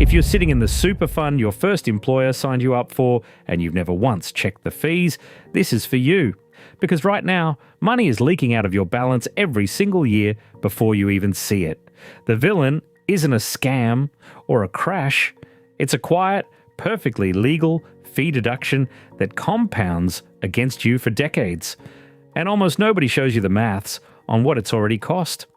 If you're sitting in the super fund your first employer signed you up for and you've never once checked the fees, this is for you. Because right now, money is leaking out of your balance every single year before you even see it. The villain isn't a scam or a crash. It's a quiet, perfectly legal fee deduction that compounds against you for decades. And almost nobody shows you the maths on what it's already cost.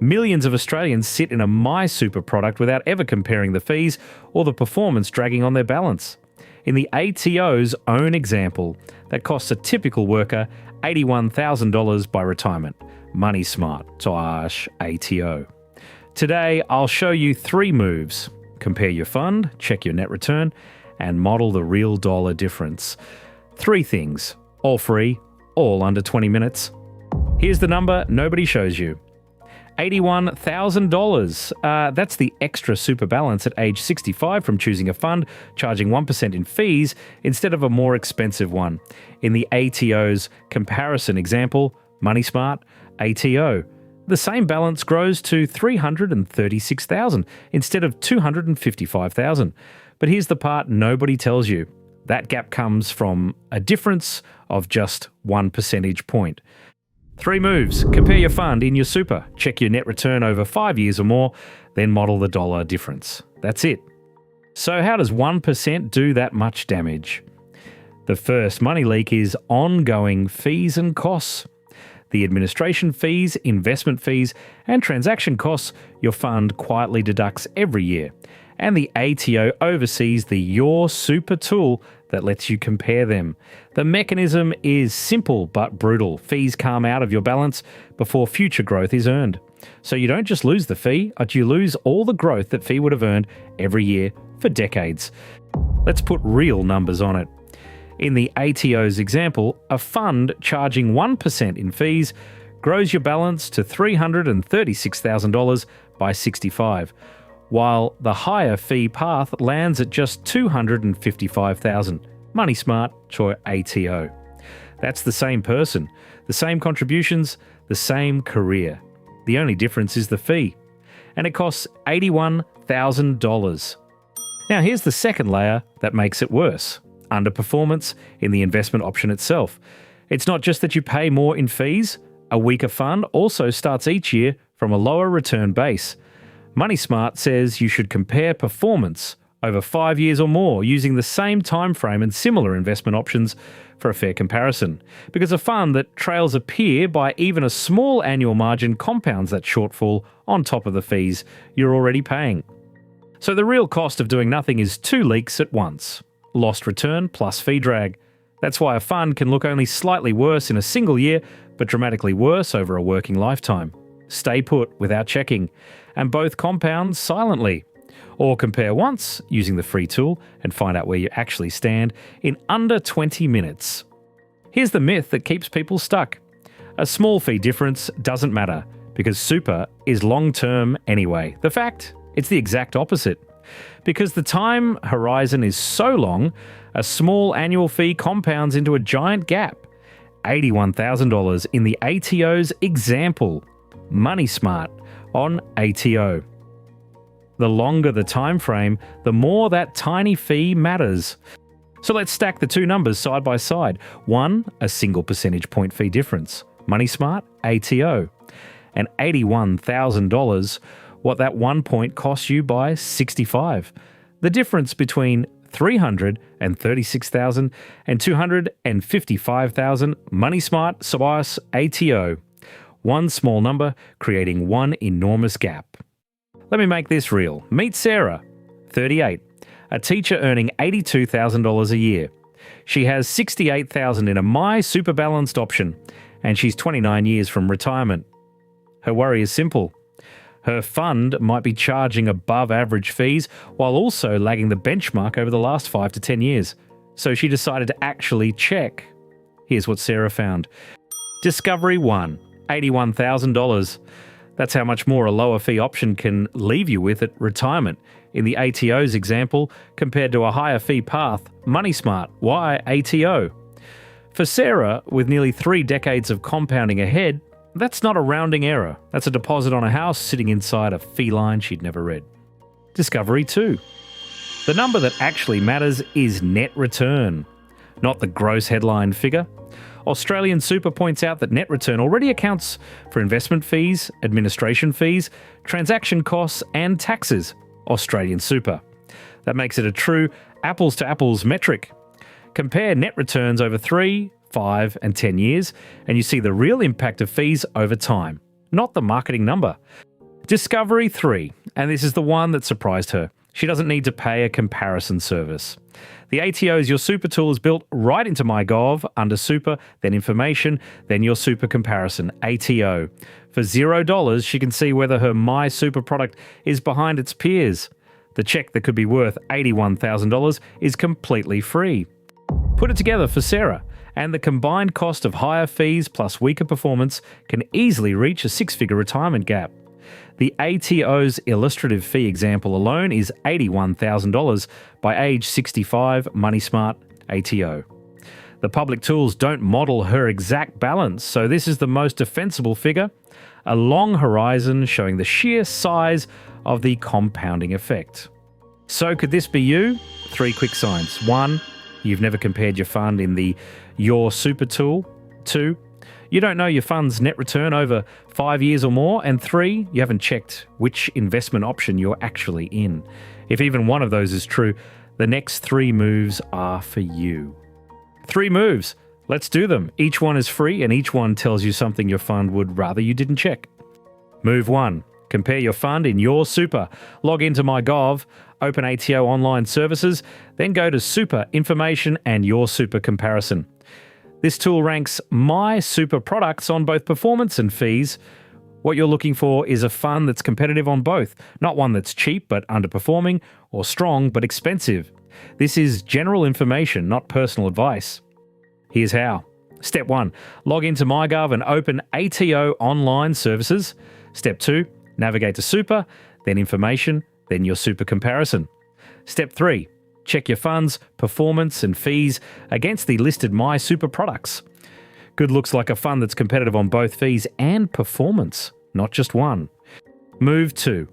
Millions of Australians sit in a MySuper product without ever comparing the fees or the performance dragging on their balance. In the ATO's own example, that costs a typical worker $81,000 by retirement. Money smart / ATO. Today, I'll show you 3 moves. Compare your fund, check your net return, and model the real dollar difference. 3 things, all free, all under 20 minutes. Here's the number nobody shows you. $81,000. That's the extra super balance at age 65 from choosing a fund charging 1% in fees instead of a more expensive one. In the ATO's comparison example, Money Smart, ATO, the same balance grows to $336,000 instead of $255,000. But here's the part nobody tells you. That gap comes from a difference of just 1 percentage point. 3 moves. Compare your fund in your super. Check your net return over 5 years or more, then model the dollar difference. That's it. So how does 1% do that much damage? The first money leak is ongoing fees and costs. The administration fees, investment fees, and transaction costs your fund quietly deducts every year. And the ATO oversees the YourSuper tool that lets you compare them. The mechanism is simple but brutal. Fees come out of your balance before future growth is earned. So you don't just lose the fee, but you lose all the growth that fee would have earned every year for decades. Let's put real numbers on it. In the ATO's example, a fund charging 1% in fees grows your balance to $336,000 by 65, while the higher fee path lands at just $255,000. Money Smart or ATO. That's the same person, the same contributions, the same career. The only difference is the fee, and it costs $81,000. Now here's the second layer that makes it worse. Underperformance in the investment option itself. It's not just that you pay more in fees, a weaker fund also starts each year from a lower return base. Money Smart says you should compare performance over 5 years or more using the same time frame and similar investment options for a fair comparison, because a fund that trails a peer by even a small annual margin compounds that shortfall on top of the fees you're already paying. So the real cost of doing nothing is 2 leaks at once. Lost return plus fee drag. That's why a fund can look only slightly worse in a single year, but dramatically worse over a working lifetime. Stay put without checking, and both compound silently. Or compare once using the free tool and find out where you actually stand in under 20 minutes. Here's the myth that keeps people stuck. A small fee difference doesn't matter because super is long-term anyway. The fact, it's the exact opposite. Because the time horizon is so long, a small annual fee compounds into a giant gap. $81,000 in the ATO's example. Money Smart on ATO. The longer the time frame, the more that tiny fee matters. So let's stack the 2 numbers side by side. 1, a single percentage point fee difference. Money Smart, ATO. And $81,000, what that 1 point costs you by 65. The difference between $336,000 and $255,000, Money Smart, SOAS, ATO. One small number creating one enormous gap. Let me make this real. Meet Sarah, 38, a teacher earning $82,000 a year. She has $68,000 in a MySuper balanced option, and she's 29 years from retirement. Her worry is simple. Her fund might be charging above average fees while also lagging the benchmark over the last 5 to 10 years. So she decided to actually check. Here's what Sarah found. Discovery 1, $81,000. That's how much more a lower fee option can leave you with at retirement. In the ATO's example, compared to a higher fee path, Money Smart, why ATO? For Sarah, with nearly 3 decades of compounding ahead, that's not a rounding error. That's a deposit on a house sitting inside a fee line she'd never read. Discovery 2, The number that actually matters is net return, not the gross headline figure. Australian Super points out that net return already accounts for investment fees, administration fees, transaction costs and taxes. Australian Super. That makes it a true apples-to-apples metric. Compare net returns over 3, 5 and 10 years and you see the real impact of fees over time, not the marketing number. Discovery 3, and this is the one that surprised her. She doesn't need to pay a comparison service. The ATO's YourSuper tool is built right into MyGov, under Super, then Information, then YourSuper Comparison, ATO. For $0, she can see whether her MySuper product is behind its peers. The check that could be worth $81,000 is completely free. Put it together for Sarah, and the combined cost of higher fees plus weaker performance can easily reach a six-figure retirement gap. The ATO's illustrative fee example alone is $81,000 by age 65, Money Smart, ATO. The public tools don't model her exact balance, so this is the most defensible figure, a long horizon showing the sheer size of the compounding effect. So could this be you? 3 quick signs. 1, you've never compared your fund in the YourSuper tool. 2, you don't know your fund's net return over 5 years or more. And 3, you haven't checked which investment option you're actually in. If even one of those is true, the next 3 moves are for you. 3 moves. Let's do them. Each one is free and each one tells you something your fund would rather you didn't check. Move 1. Compare your fund in YourSuper. Log into MyGov, open ATO online services, then go to Super, Information and YourSuper Comparison. This tool ranks MySuper products on both performance and fees. What you're looking for is a fund that's competitive on both, not one that's cheap but underperforming or strong but expensive. This is general information, not personal advice. Here's how. Step 1. Log into MyGov and open ATO online services. Step 2. Navigate to Super, then Information, then YourSuper Comparison. Step 3. Check your fund's performance and fees against the listed MySuper products. Good looks like a fund that's competitive on both fees and performance, not just one. Move 2.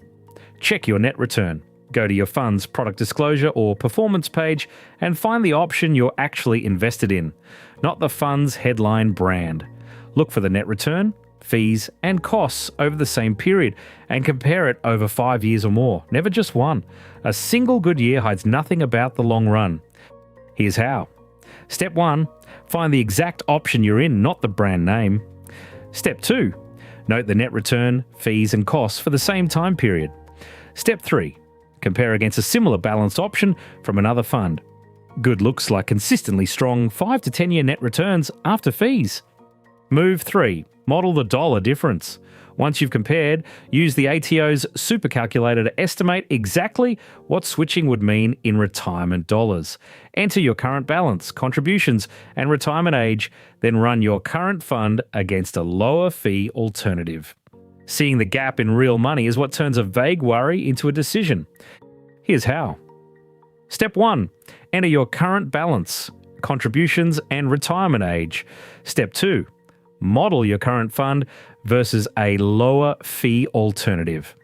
Check your net return. Go to your fund's product disclosure or performance page and find the option you're actually invested in, not the fund's headline brand. Look for the net return, fees and costs over the same period and compare it over 5 years or more, never just one. A single good year hides nothing about the long run. Here's how. Step 1. Find the exact option you're in, not the brand name. Step 2. Note the net return, fees and costs for the same time period. Step 3. Compare against a similar balanced option from another fund. Good looks like consistently strong 5 to 10 year net returns after fees. Move 3. Model the dollar difference. Once you've compared, use the ATO's super calculator to estimate exactly what switching would mean in retirement dollars. Enter your current balance, contributions, and retirement age, then run your current fund against a lower fee alternative. Seeing the gap in real money is what turns a vague worry into a decision. Here's how. Step 1. Enter your current balance, contributions, and retirement age. Step 2. Model your current fund versus a lower fee alternative.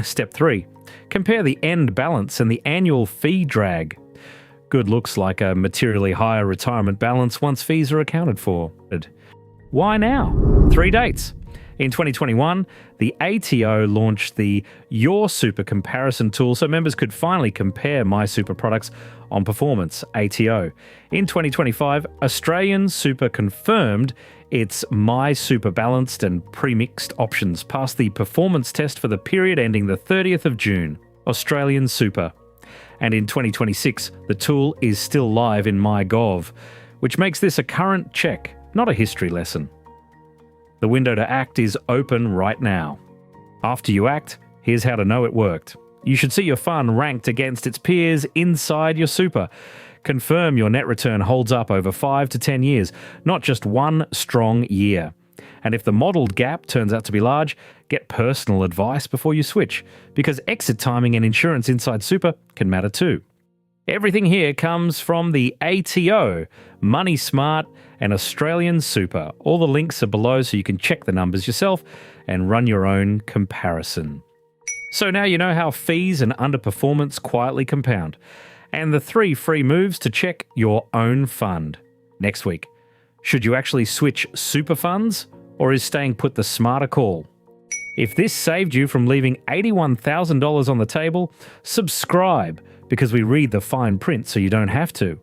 Step 3. Compare the end balance and the annual fee drag. Good looks like a materially higher retirement balance once fees are accounted for. Why now? 3 dates. In 2021, the ATO launched the YourSuper comparison tool so members could finally compare MySuper products on performance, ATO. In 2025, Australian Super confirmed its MySuper balanced and pre-mixed options passed the performance test for the period ending the 30th of June, Australian Super. And in 2026, the tool is still live in MyGov, which makes this a current check, not a history lesson. The window to act is open right now. After you act, here's how to know it worked. You should see your fund ranked against its peers inside YourSuper. Confirm your net return holds up over 5 to 10 years, not just one strong year. And if the modelled gap turns out to be large, get personal advice before you switch, because exit timing and insurance inside Super can matter too. Everything here comes from the ATO, Money Smart, and Australian Super. All the links are below so you can check the numbers yourself and run your own comparison. So now you know how fees and underperformance quietly compound, and the 3 free moves to check your own fund. Next week, should you actually switch super funds, or is staying put the smarter call? If this saved you from leaving $81,000 on the table, subscribe, because we read the fine print so you don't have to.